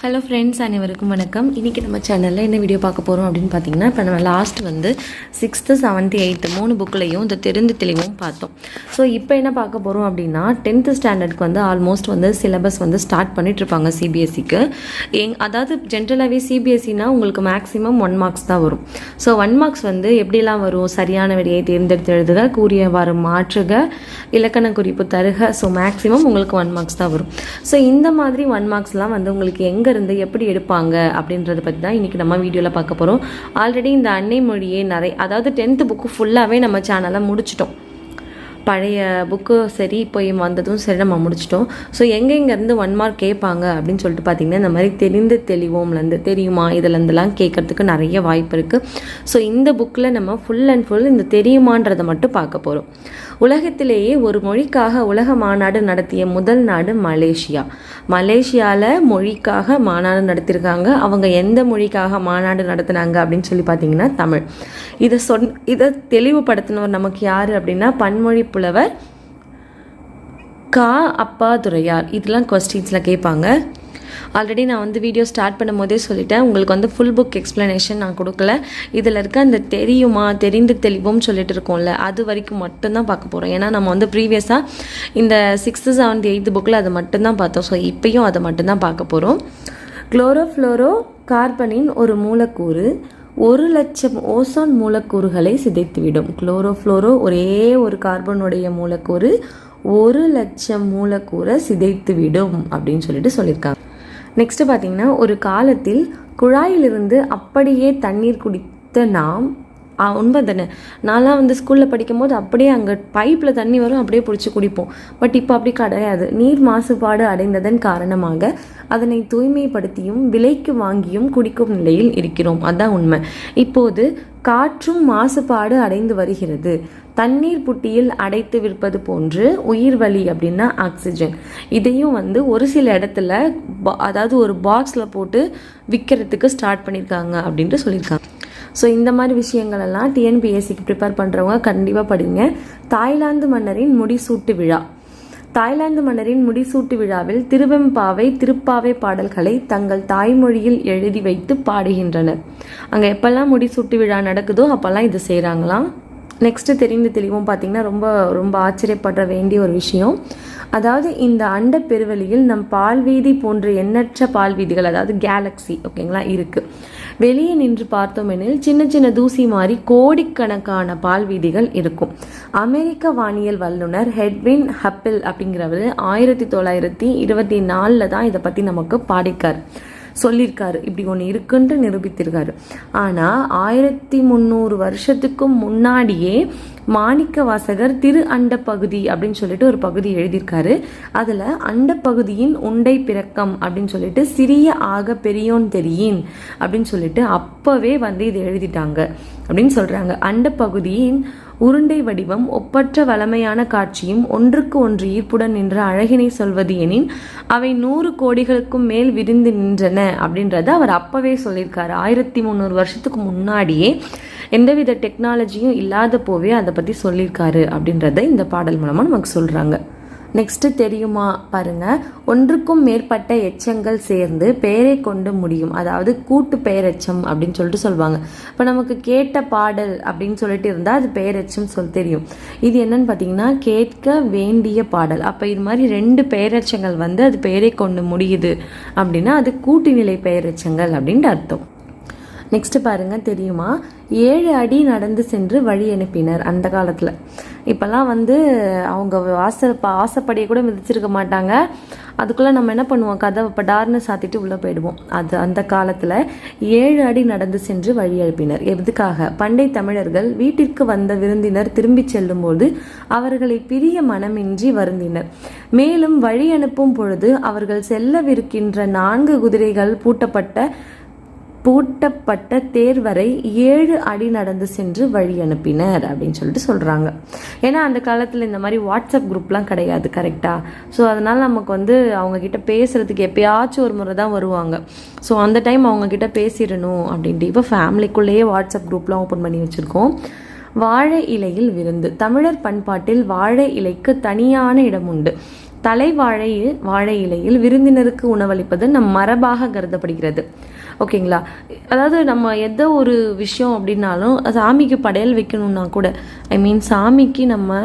Hello friends, அனைவருக்கும் வணக்கம். இன்றைக்கி நம்ம சேனலில் என்ன வீடியோ பார்க்க போகிறோம் அப்படின்னு பார்த்தீங்கன்னா, இப்போ நம்ம லாஸ்ட் 6th 7th 8th 3 புக்லையும் இந்த தெரிந்து தெளிவும் பார்த்தோம். ஸோ இப்போ என்ன பார்க்க போகிறோம் அப்படின்னா 10th ஸ்டாண்டர்டுக்கு ஆல்மோஸ்ட் சிலபஸ் ஸ்டார்ட் பண்ணிகிட்ருப்பாங்க சிபிஎஸ்சிக்கு. அதாவது ஜென்ரலாகவே சிபிஎஸ்சினா உங்களுக்கு மேக்ஸிமம் 1 மார்க்ஸ் தான் வரும். ஸோ 1 மார்க்ஸ் எப்படிலாம் வரும்? சரியான விடையை தேர்ந்தெடுத்து எழுதுக, கூறியவாறு மாற்றுக, இலக்கண குறிப்பு தருக. ஸோ மேக்ஸிமம் உங்களுக்கு 1 மார்க்ஸ் தான் வரும். ஸோ இந்த மாதிரி 1 மார்க்ஸ்லாம் உங்களுக்கு எங்கே இருந்து எப்படி எடுப்பாங்க அப்படின்றத பற்றி தான் இன்றைக்கி நம்ம வீடியோவில் பார்க்க போகிறோம். ஆல்ரெடி இந்த அன்னை மொழியே அதாவது 10th புக்கு ஃபுல்லாகவே நம்ம சேனலில் முடிச்சிட்டோம். பழைய புக்கு சரி இப்போ வந்ததும் சரி நம்ம முடிச்சிட்டோம். ஸோ எங்கெங்கேருந்து 1 மார்க் கேட்பாங்க அப்படின்னு சொல்லிட்டு பார்த்தீங்கன்னா, இந்த மாதிரி தெரிந்து தெளிவோம்லேருந்து தெரியுமா இதுலேருந்துலாம் கேட்குறதுக்கு நிறைய வாய்ப்பு இருக்குது. ஸோ இந்த புக்கில் நம்ம ஃபுல் அண்ட் ஃபுல் இந்த தெரியுமான்றதை மட்டும் பார்க்க போகிறோம். உலகத்திலேயே ஒரு மொழிக்காக உலக மாநாடு நடத்திய முதல் நாடு மலேசியா. மலேசியாவில் மொழிக்காக மாநாடு நடத்தியிருக்காங்க. அவங்க எந்த மொழிக்காக மாநாடு நடத்தினாங்க அப்படின்னு சொல்லி பார்த்தீங்கன்னா தமிழ். இதை தெளிவுபடுத்தினவர் நமக்கு யார் அப்படின்னா பன்மொழி புலவர் கா. அப்பாதுரையார். இதெல்லாம் கொஸ்டின்ஸில் கேட்பாங்க. ஆல்ரெடி நான் வீடியோ ஸ்டார்ட் பண்ணும் போதே சொல்லிட்டேன், உங்களுக்கு ஃபுல் புக் எக்ஸ்ப்ளனேஷன் நான் கொடுக்கல. இதில் இருக்க அந்த தெரியுமா தெரிந்து தெளிவும் சொல்லிட்டு இருக்கோம்ல, அது வரைக்கும் மட்டும்தான் பார்க்க போகிறோம். ஏன்னா நம்ம ப்ரீவியஸாக இந்த 6th 7th 8th புக்கில் அதை மட்டும்தான் பார்த்தோம். ஸோ இப்பயும் அதை மட்டும்தான் பார்க்க போகிறோம். குளோரோஃப்ளோரோ கார்பனின் ஒரு மூலக்கூறு 1,00,000 ஓசோன் மூலக்கூறுகளை சிதைத்துவிடும். குளோரோஃப்ளோரோ ஒரே ஒரு கார்பனுடைய மூலக்கூறு 1,00,000 மூலக்கூறை சிதைத்துவிடும் அப்படின்னு சொல்லியிருக்காங்க. நெக்ஸ்ட் பார்த்தீங்கன்னா, ஒரு காலத்தில் குழாயிலிருந்து அப்படியே தண்ணீர் குடித்த நாம் 9 நான்லாம் ஸ்கூலில் படிக்கும் போது அப்படியே அங்கே பைப்பில் தண்ணி வரும், அப்படியே பிடிச்சி குடிப்போம். பட் இப்போ அப்படி கிடையாது. நீர் மாசுபாடு அடைந்ததன் காரணமாக அதனை தூய்மைப்படுத்தியும் விலைக்கு வாங்கியும் குடிக்கும் நிலையில் இருக்கிறோம். அதுதான் உண்மை. இப்போது காற்றும் மாசுபாடு அடைந்து வருகிறது. தண்ணீர் புட்டியில் அடைத்து விற்பது போன்று உயிர் வலி அப்படின்னா ஆக்சிஜன். இதையும் ஒரு சில இடத்துல அதாவது ஒரு பாக்ஸில் போட்டு விற்கிறதுக்கு ஸ்டார்ட் பண்ணியிருக்காங்க அப்படின்ட்டு சொல்லியிருக்காங்க. ஸோ இந்த மாதிரி விஷயங்களெல்லாம் டிஎன்பிஎஸ்சிக்கு ப்ரிப்பேர் பண்ணுறவங்க கண்டிப்பாக படிங்க. தாய்லாந்து மன்னரின் முடிசூட்டு விழா. தாய்லாந்து மன்னரின் முடிசூட்டு விழாவில் திருவெம்பாவை திருப்பாவை பாடல்களை தங்கள் தாய்மொழியில் எழுதி வைத்து பாடுகின்றனர். அங்கே எப்பெல்லாம் முடிசூட்டு விழா நடக்குதோ அப்போல்லாம் இது செய்கிறாங்களாம். நெக்ஸ்ட்டு தெரிந்து தெளிவும் பார்த்திங்கன்னா ரொம்ப ரொம்ப ஆச்சரியப்பட வேண்டிய ஒரு விஷயம். அதாவது இந்த அண்ட பெருவெளியில் நம் பால்வீதி போன்ற எண்ணற்ற பால்வீதிகள், அதாவது கேலக்ஸி ஓகேங்களா இருக்குது. வெளியே நின்று பார்த்தோம் எனில் சின்ன சின்ன தூசி மாறி கோடிக்கணக்கான பால்வீதிகள் இருக்கும். அமெரிக்க வானியல் வல்லுநர் எட்வின் ஹப்பிள் அப்படிங்கிறவர் 1924 தான் இதை பற்றி நமக்கு சொல்லியிருக்காரு. இப்படி ஒன்று இருக்குன்ட்டு நிரூபித்திருக்காரு. ஆனால் 1300 வருஷத்துக்கும் முன்னாடியே மாணிக்க வாசகர் திரு அண்ட பகுதி அப்படின்னு சொல்லிட்டு ஒரு பகுதி எழுதியிருக்காரு. அதில் அண்ட பகுதியின் உண்டை பிறக்கம் அப்படின்னு சொல்லிட்டு சிறிய ஆக பெரியோன் தெரியின் அப்படின்னு சொல்லிட்டு அப்பவே இது எழுதிட்டாங்க அப்படின்னு சொல்றாங்க. அண்ட பகுதியின் உருண்டை வடிவம் ஒப்பற்ற வளமையான காட்சியும் ஒன்றுக்கு ஒன்று ஈர்ப்புடன் நின்ற அழகினை சொல்வது எனின் அவை 100 கோடிகளுக்கும் மேல் விரிந்து நின்றன அப்படின்றத அவர் அப்பவே சொல்லியிருக்காரு. 1300 வருஷத்துக்கு முன்னாடியே எந்தவித டெக்னாலஜியும் இல்லாத போவே அதை பற்றி சொல்லியிருக்காரு அப்படின்றத இந்த பாடல் மூலமாக நமக்கு சொல்கிறாங்க. நெக்ஸ்ட்டு தெரியுமா பாருங்க. ஒன்றுக்கும் மேற்பட்ட எச்சங்கள் சேர்ந்து பெயரை கொண்டு முடியும். அதாவது கூட்டு பெயரெச்சம் அப்படின்னு சொல்லிட்டு சொல்லுவாங்க. இப்போ நமக்கு கேட்ட பாடல் அப்படின்னு சொல்லிட்டு இருந்தால் அது பெயரெச்சம் தெரியும். இது என்னன்னு பார்த்தீங்கன்னா கேட்க வேண்டிய பாடல். அப்போ இது மாதிரி 2 பெயரெச்சங்கள் அது பெயரை கொண்டு முடியுது அப்படின்னா அது கூட்டுநிலை பெயரெச்சங்கள் அப்படின்ட்டு அர்த்தம். நெக்ஸ்ட் பாருங்க. தெரியுமா 7 அடி நடந்து சென்று வழி அனுப்பினர். அந்த காலத்தில் இப்போல்லாம் அவங்க ஆசைப்படியை கூட மிதிச்சிருக்க மாட்டாங்க. அதுக்குள்ளே நம்ம என்ன பண்ணுவோம், கதவை படார்னு சாத்திட்டு உள்ளே போயிடுவோம். அது அந்த காலத்தில் 7 அடி நடந்து சென்று வழி அனுப்பினர். எதுக்காக? பண்டை தமிழர்கள் வீட்டிற்கு வந்த விருந்தினர் திரும்பி செல்லும்போது அவர்களை பிரிய மனமின்றி வருந்தினர். மேலும் வழி அனுப்பும் பொழுது அவர்கள் செல்லவிருக்கின்ற 4 குதிரைகள் பூட்டப்பட்ட தேர் வரை 7 அடி நடந்து சென்று வழி அனுப்பினர் அப்படின்னு சொல்லிட்டு சொல்கிறாங்க. ஏன்னா அந்த காலத்தில் இந்த மாதிரி வாட்ஸ்அப் குரூப்லாம் கிடையாது, கரெக்டாக. ஸோ அதனால் நமக்கு அவங்கக்கிட்ட பேசுகிறதுக்கு எப்பயாச்சும் ஒரு முறை தான் வருவாங்க. ஸோ அந்த டைம் அவங்கக்கிட்ட பேசிடணும் அப்படின்ட்டு இப்போ ஃபேமிலிக்குள்ளேயே வாட்ஸ்அப் குரூப்லாம் ஓப்பன் பண்ணி வச்சுருக்கோம். வாழை இலையில் விருந்து. தமிழர் பண்பாட்டில் வாழை இலைக்கு தனியான இடம் உண்டு. வாழை இலையில் விருந்தினருக்கு உணவளிப்பது நம் மரபாக கருதப்படுகிறது. ஓகேங்களா? அதாவது நம்ம எந்த ஒரு விஷயம் அப்படின்னாலும் சாமிக்கு படையல் வைக்கணும்னா கூட, சாமிக்கு நம்ம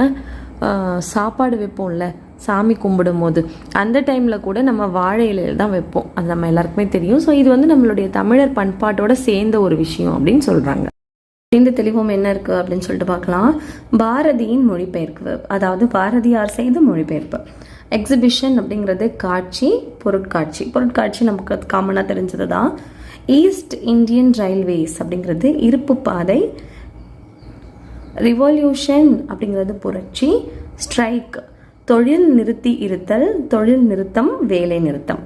சாப்பாடு வைப்போம்ல, சாமி கும்பிடும் போது அந்த டைமில் கூட நம்ம வாழை இலையில் தான் வைப்போம். அது நம்ம எல்லாருக்குமே தெரியும். ஸோ இது வந்து நம்மளுடைய தமிழர் பண்பாட்டோட சேர்ந்த ஒரு விஷயம் அப்படின்னு சொல்கிறாங்க. இந்த தெளிவும் என்ன இருக்குது அப்படின்னு சொல்லிட்டு பார்க்கலாம். பாரதியின் மொழிபெயர்ப்பு, அதாவது பாரதியார் செய்த மொழிபெயர்ப்பு. எக்ஸிபிஷன் அப்படிங்கிறது காட்சி, பொருட்காட்சி நமக்கு காமனாக தெரிஞ்சது தான். ஈஸ்ட் இந்தியன் ரயில்வேஸ் அப்படிங்கிறது இருப்பு பாதை. ரிவல்யூஷன் அப்படிங்கிறது புரட்சி. ஸ்ட்ரைக் தொழில் நிறுத்தி இருத்தல், தொழில் நிறுத்தம் வேலை நிறுத்தம்.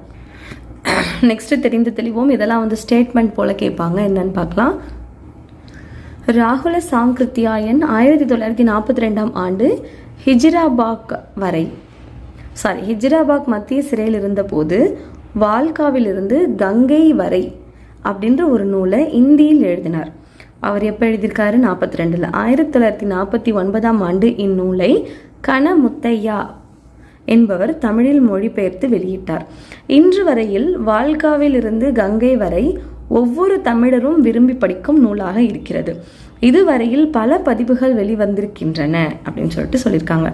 நெக்ஸ்ட் தெரிந்து தெளிவோம். இதெல்லாம் வந்து ஸ்டேட்மெண்ட் போல கேட்பாங்க, என்னன்னு பார்க்கலாம். ராகுல சாங்கிருத்தியாயன் 1942 ஆண்டு ஹிஜ்ராபாக் மத்திய சிறையில் இருந்தபோது வால்காவிலிருந்து கங்கை வரை அப்படின்ற ஒரு நூலை இந்தியில் எழுதினார். அவர் எப்போ எழுதியிருக்காரு? 42. 1949 ஆண்டு இந்நூலை கனமுத்தையா என்பவர் தமிழில் மொழிபெயர்த்து வெளியிட்டார். இன்று வரையில் வால்காவில் இருந்து கங்கை வரை ஒவ்வொரு தமிழரும் விரும்பி படிக்கும் நூலாக இருக்கிறது. இதுவரையில் பல பதிப்புகள் வெளிவந்திருக்கின்றன அப்படின்னு சொல்லியிருக்காங்க.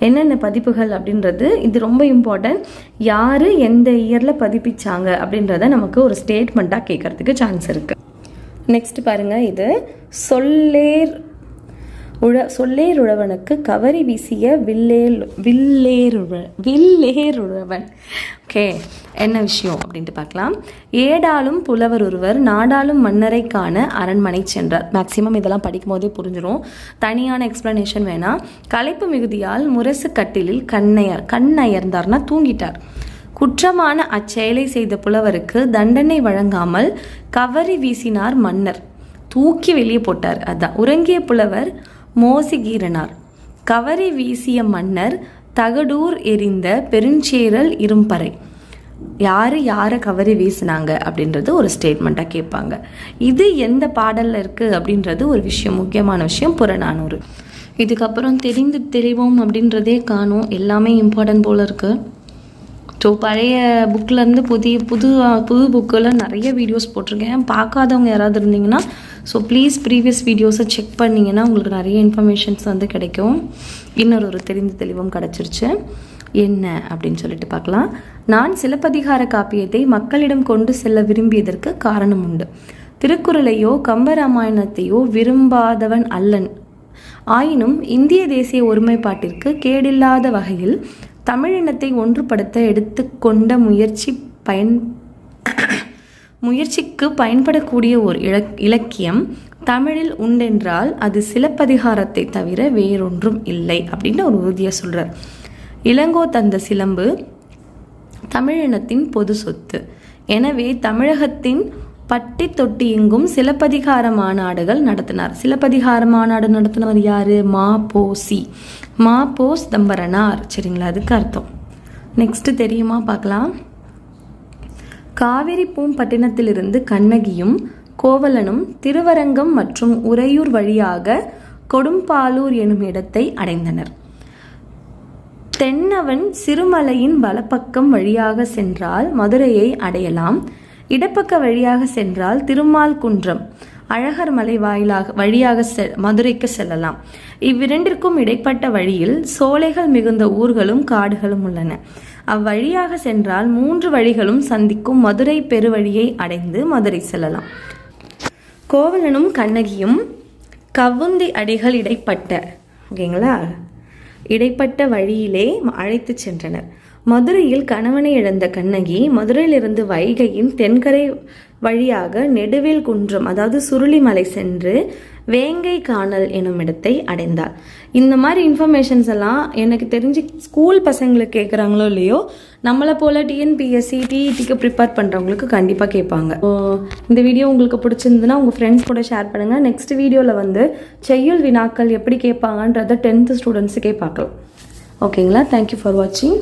என்னென்ன பதிப்புகள் அப்படின்றது இது ரொம்ப இம்பார்ட்டன்ட். யாரு எந்த இயர்ல பதிப்பிச்சாங்க அப்படின்றத நமக்கு ஒரு ஸ்டேட்மெண்ட்டாக கேட்கறதுக்கு சான்ஸ் இருக்கு. நெக்ஸ்ட் பாருங்க, இது சொல்லேருழவனுக்கு கவரி வீசிய வில்லேருழவன். ஓகே, என்ன விஷயம் அப்படின்ட்டு பார்க்கலாம். ஏடாலும் புலவர் ஒருவர் நாடாளும் மன்னரை காண அரண்மனை சென்றார். மேக்சிமம் இதெல்லாம் படிக்கும் போதே புரிஞ்சிடும், தனியான எக்ஸ்பிளனேஷன் வேணாம். களைப்பு மிகுதியால் முரசு கட்டிலில் கண்ணயர்ந்தார்னா தூங்கிட்டார். குற்றமான அச்செயலை செய்த புலவருக்கு தண்டனை வழங்காமல் கவரி வீசினார் மன்னர், தூக்கி வெளியே போட்டார். அதான் உறங்கிய புலவர் மோசிகீரனார். கவரி வீசிய மன்னர் தகடூர் எரிந்த பெருஞ்சேரல் இரும்பறை. யாரை கவரி வீசினாங்க அப்படின்றது ஒரு ஸ்டேட்மெண்ட்டாக கேட்பாங்க. இது எந்த பாடலில் இருக்குது அப்படின்றது ஒரு விஷயம், முக்கியமான விஷயம், புறநானூறு. இதுக்கப்புறம் தெரிந்து தெளிவோம் அப்படின்றதே காணும், எல்லாமே இம்பார்ட்டன்ட் போல் இருக்குது. ஸோ பழைய புக்கிலேருந்து புது புக்கில் நிறைய வீடியோஸ் போட்டிருக்கேன். பார்க்காதவங்க யாராவது இருந்தீங்கன்னா ப்ளீஸ் ப்ரீவியஸ் வீடியோஸை செக் பண்ணிங்கன்னா உங்களுக்கு நிறைய இன்ஃபர்மேஷன்ஸ் வந்து கிடைக்கும். இன்னொரு தெரிந்து தெளிவும் கிடச்சிருச்சு. என்ன அப்படின்னு சொல்லிட்டு பார்க்கலாம். நான் சிலப்பதிகார காப்பியத்தை மக்களிடம் கொண்டு செல்ல விரும்பியதற்கு காரணம் உண்டு. திருக்குறளையோ கம்பராமாயணத்தையோ விரும்பாதவன் அல்லன். ஆயினும் இந்திய தேசிய ஒருமைப்பாட்டிற்கு கேடில்லாத வகையில் தமிழினத்தை ஒன்றுபடுத்த எடுத்துக்கொண்ட முயற்சிக்கு பயன்படக்கூடிய ஒரு இலக்கியம் தமிழில் உண்டென்றால் அது சிலப்பதிகாரத்தை தவிர வேறொன்றும் இல்லை அப்படின்னு ஒரு உறுதியாக சொல்கிறார். இளங்கோ தந்த சிலம்பு தமிழினத்தின் பொது சொத்து. எனவே தமிழகத்தின் பட்டி தொட்டி எங்கும் சிலப்பதிகார மாநாடுகள் நடத்தினார். சிலப்பதிகார மாநாடு நடத்தினவர் யாரு? மா.பொ. சிதம்பரனார். சரிங்களா, அதுக்கு அர்த்தம். நெக்ஸ்ட் தெரியுமா பார்க்கலாம். காவிரி பூம்பட்டினத்திலிருந்து கண்ணகியும் கோவலனும் திருவரங்கம் மற்றும் உறையூர் வழியாக கொடும்பாலூர் எனும் இடத்தை அடைந்தனர். தென்னவன் சிறுமலையின் வலப்பக்கம் வழியாக சென்றால் மதுரையை அடையலாம். இடப்பக்க வழியாக சென்றால் திருமால் குன்றம் அழகர் மலை வழியாக மதுரைக்கு செல்லலாம். இவ்விரண்டிற்கும் இடைப்பட்ட வழியில் சோலைகள் மிகுந்த ஊர்களும் காடுகளும் உள்ளன. அவ்வழியாக சென்றால் 3 வழிகளும் சந்திக்கும் மதுரை பெருவழியை அடைந்து மதுரை செல்லலாம். கோவலனும் கண்ணகியும் கவுந்தி அடிகள் இடைப்பட்ட வழியிலே அழைத்து சென்றனர். மதுரையில் கணவனை இழந்த கண்ணகி மதுரையிலிருந்து வைகையின் தென்கரை வழியாக நெடுவேல் குன்றம் அதாவது சுருளிமலை சென்று வேங்கை காணல் எனும் இடத்தை அடைந்தாள். இந்த மாதிரி இன்ஃபர்மேஷன்ஸ் எல்லாம் எனக்கு தெரிஞ்சு ஸ்கூல் பசங்களுக்கு கேட்குறாங்களோ இல்லையோ, நம்மளை போல் டிஎன்பிஎஸ்சி டிஇடிக்கு ப்ரிப்பேர் பண்ணுறவங்களுக்கு கண்டிப்பாக கேட்பாங்க. இந்த வீடியோ உங்களுக்கு பிடிச்சிருந்துன்னா உங்கள் ஃப்ரெண்ட்ஸ் கூட ஷேர் பண்ணுங்கள். நெக்ஸ்ட் வீடியோவில் வந்து செய்யுள் வினாக்கள் எப்படி கேட்பாங்கன்றதை 10th ஸ்டூடெண்ட்ஸுக்கே பார்க்கலாம். ஓகேங்களா? தேங்க்யூ ஃபார் வாட்சிங்.